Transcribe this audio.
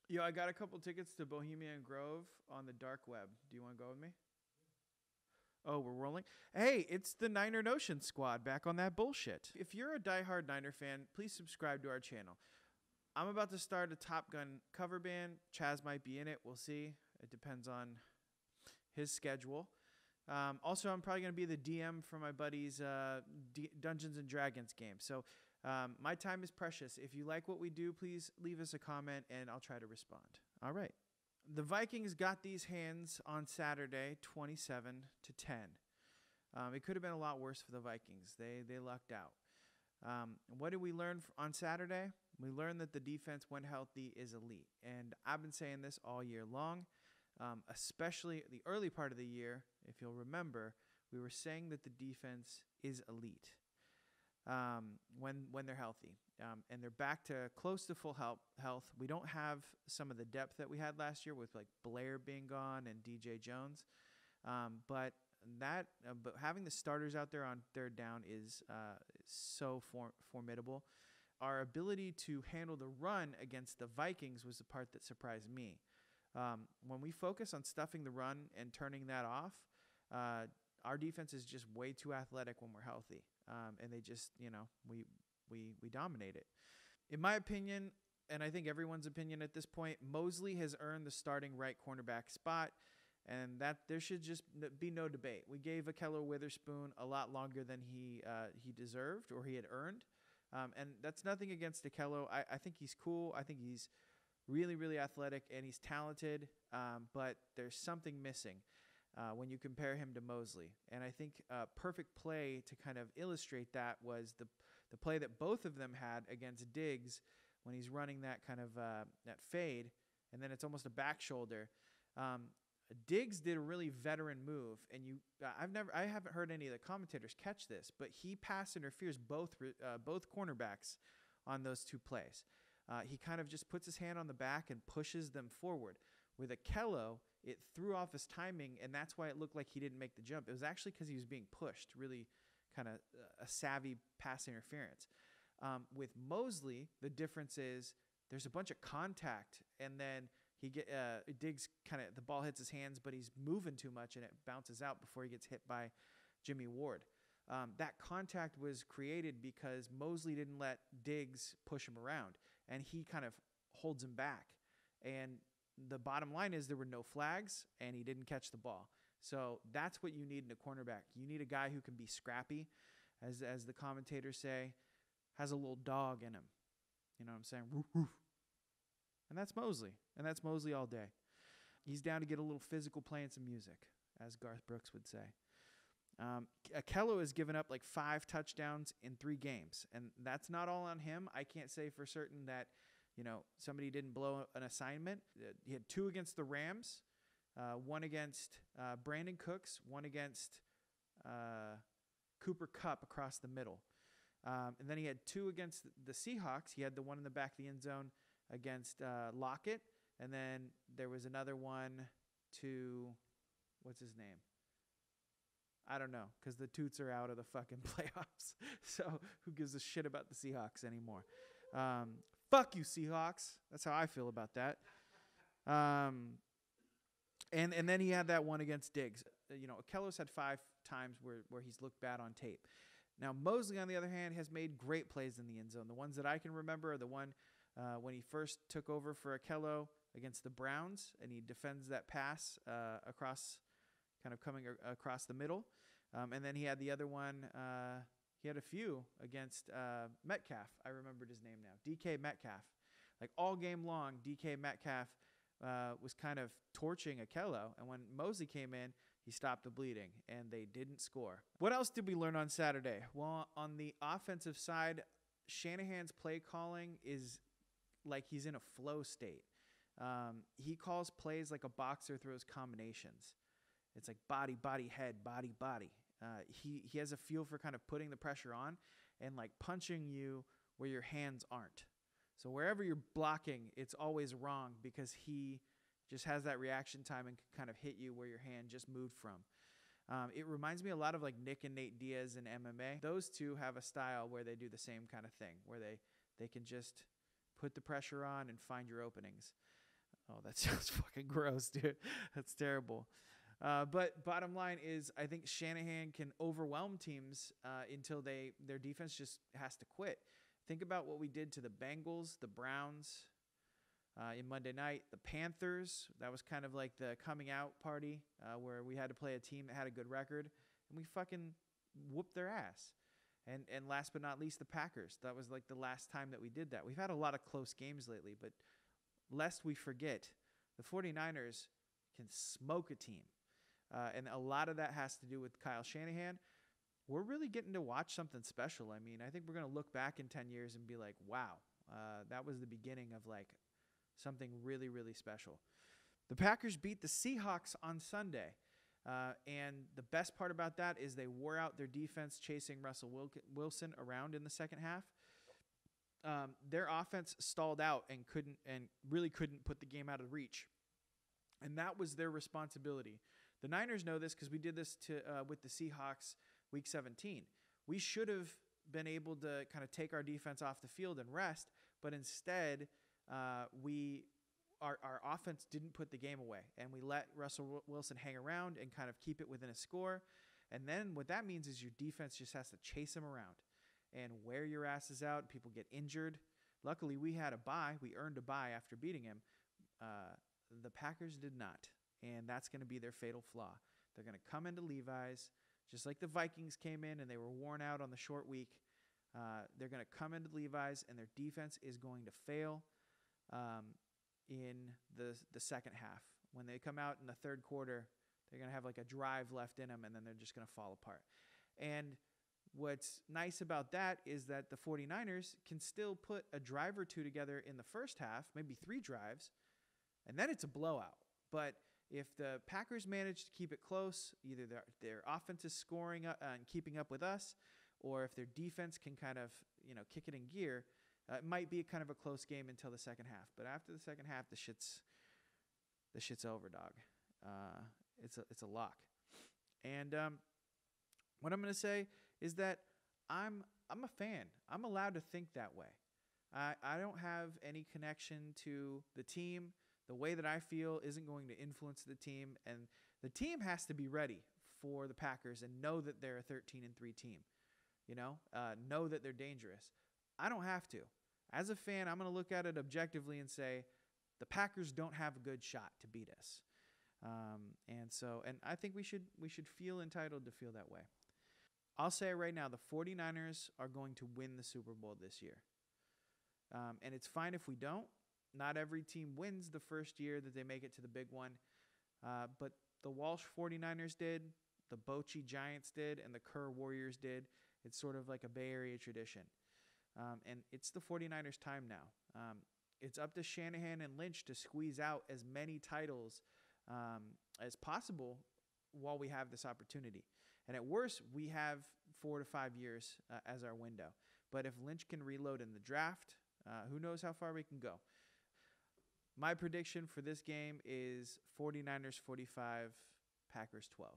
Yo, I got a couple tickets to Bohemian Grove on the dark web. Do you want to go with me? Oh, we're rolling. Hey, it's the Niner Notion squad back on that bullshit. If you're a diehard Niner fan, please subscribe to our channel. I'm about to start a Top Gun cover band. Chaz might be in it. We'll see. It depends on his schedule. Also, I'm probably going to be the DM for my buddy's Dungeons and Dragons game. So my time is precious. If you like what we do, please leave us a comment and I'll try to respond. All right. The Vikings got these hands on Saturday, 27-10. It could have been a lot worse for the Vikings. They lucked out. What did we learn on Saturday? We learned that the defense, when healthy, is elite. And I've been saying this all year long, especially the early part of the year. If you'll remember, we were saying that the defense is elite when they're healthy. And they're back to close to full health. We don't have some of the depth that we had last year with like Blair being gone and DJ Jones. But having the starters out there on third down is so formidable. Our ability to handle the run against the Vikings was the part that surprised me. When we focus on stuffing the run and turning that off, our defense is just way too athletic when we're healthy. And they just, we dominate it. In my opinion, and I think everyone's opinion at this point, Mosley has earned the starting right cornerback spot, and that there should just be no debate. We gave Akello Witherspoon a lot longer than he deserved or he had earned, and that's nothing against Akello. I think he's cool. I think he's really, really athletic, and he's talented, but there's something missing when you compare him to Mosley. And I think a perfect play to kind of illustrate that was the play that both of them had against Diggs when he's running that kind of that fade, and then it's almost a back shoulder. Diggs did a really veteran move, and I haven't heard any of the commentators catch this, but he pass interferes both cornerbacks on those two plays. He kind of just puts his hand on the back and pushes them forward. With Akello, it threw off his timing, and that's why it looked like he didn't make the jump. It was actually because he was being pushed, really kind of a savvy pass interference. With Mosley, the difference is there's a bunch of contact, and then Diggs the ball hits his hands, but he's moving too much, and it bounces out before he gets hit by Jimmy Ward. That contact was created because Mosley didn't let Diggs push him around, and he kind of holds him back. And the bottom line is there were no flags, and he didn't catch the ball. So that's what you need in a cornerback. You need a guy who can be scrappy, as the commentators say, has a little dog in him. You know what I'm saying? Woof, woof. And that's Mosley. And that's Mosley all day. He's down to get a little physical playing some music, as Garth Brooks would say. Akello has given up like 5 touchdowns in 3 games. And that's not all on him. I can't say for certain that, somebody didn't blow an assignment. He had 2 against the Rams, 1 against Brandon Cooks, 1 against Cooper Kupp across the middle. And then he had 2 against the Seahawks. He had the one in the back of the end zone against Lockett. And then there was another one to, what's his name? I don't know, because the Toots are out of the fucking playoffs. So who gives a shit about the Seahawks anymore? Fuck you, Seahawks. That's how I feel about that. And then he had that one against Diggs. Akello's had 5 times where he's looked bad on tape. Now, Mosley, on the other hand, has made great plays in the end zone. The ones that I can remember are the one when he first took over for Akello against the Browns, and he defends that pass across, kind of coming across the middle. And then he had the other one. He had a few against Metcalf. I remembered his name now. DK Metcalf. Like all game long, DK Metcalf was kind of torching Akello. And when Mosley came in, he stopped the bleeding, and they didn't score. What else did we learn on Saturday? Well, on the offensive side, Shanahan's play calling is like he's in a flow state. He calls plays like a boxer throws combinations. It's like body, body, head, body, body. He has a feel for kind of putting the pressure on and like punching you where your hands aren't. So wherever you're blocking, it's always wrong because he just has that reaction time and can kind of hit you where your hand just moved from. It reminds me a lot of like Nick and Nate Diaz in MMA. Those two have a style where they do the same kind of thing, where they can just put the pressure on and find your openings. Oh, that sounds fucking gross, dude. That's terrible. But bottom line is, I think Shanahan can overwhelm teams until their defense just has to quit. Think about what we did to the Bengals, the Browns in Monday night, the Panthers. That was kind of like the coming out party where we had to play a team that had a good record, and we fucking whooped their ass. And last but not least, the Packers. That was like the last time that we did that. We've had a lot of close games lately, but lest we forget, the 49ers can smoke a team. And a lot of that has to do with Kyle Shanahan. We're really getting to watch something special. I mean, I think we're going to look back in 10 years and be like, wow, that was the beginning of like something really, really special. The Packers beat the Seahawks on Sunday. And the best part about that is they wore out their defense chasing Russell Wilson around in the second half. Their offense stalled out and really couldn't put the game out of reach. And that was their responsibility. The Niners know this because we did this with the Seahawks week 17. We should have been able to kind of take our defense off the field and rest, but instead our offense didn't put the game away, and we let Russell Wilson hang around and kind of keep it within a score. And then what that means is your defense just has to chase him around and wear your asses out. People get injured. Luckily, we had a bye. We earned a bye after beating him. The Packers did not, and that's going to be their fatal flaw. They're going to come into Levi's, just like the Vikings came in and they were worn out on the short week. They're going to come into Levi's, and their defense is going to fail in the second half. When they come out in the third quarter, they're going to have like a drive left in them, and then they're just going to fall apart. And what's nice about that is that the 49ers can still put a drive or two together in the first half, maybe 3 drives, and then it's a blowout. But if the Packers manage to keep it close, either their offense is scoring and keeping up with us, or if their defense can kind of kick it in gear, it might be kind of a close game until the second half. But after the second half, the shit's over, dog. It's a lock. And what I'm going to say is that I'm a fan. I'm allowed to think that way. I don't have any connection to the team. The way that I feel isn't going to influence the team, and the team has to be ready for the Packers and know that they're a 13-3 team. Know that they're dangerous. I don't have to. As a fan, I'm going to look at it objectively and say the Packers don't have a good shot to beat us. And I think we should feel entitled to feel that way. I'll say right now, the 49ers are going to win the Super Bowl this year. And it's fine if we don't. Not every team wins the first year that they make it to the big one. But the Walsh 49ers did, the Bochy Giants did, and the Kerr Warriors did. It's sort of like a Bay Area tradition. And it's the 49ers' time now. It's up to Shanahan and Lynch to squeeze out as many titles as possible while we have this opportunity. And at worst, we have 4 to 5 years as our window. But if Lynch can reload in the draft, who knows how far we can go. My prediction for this game is 49ers 45, Packers 12.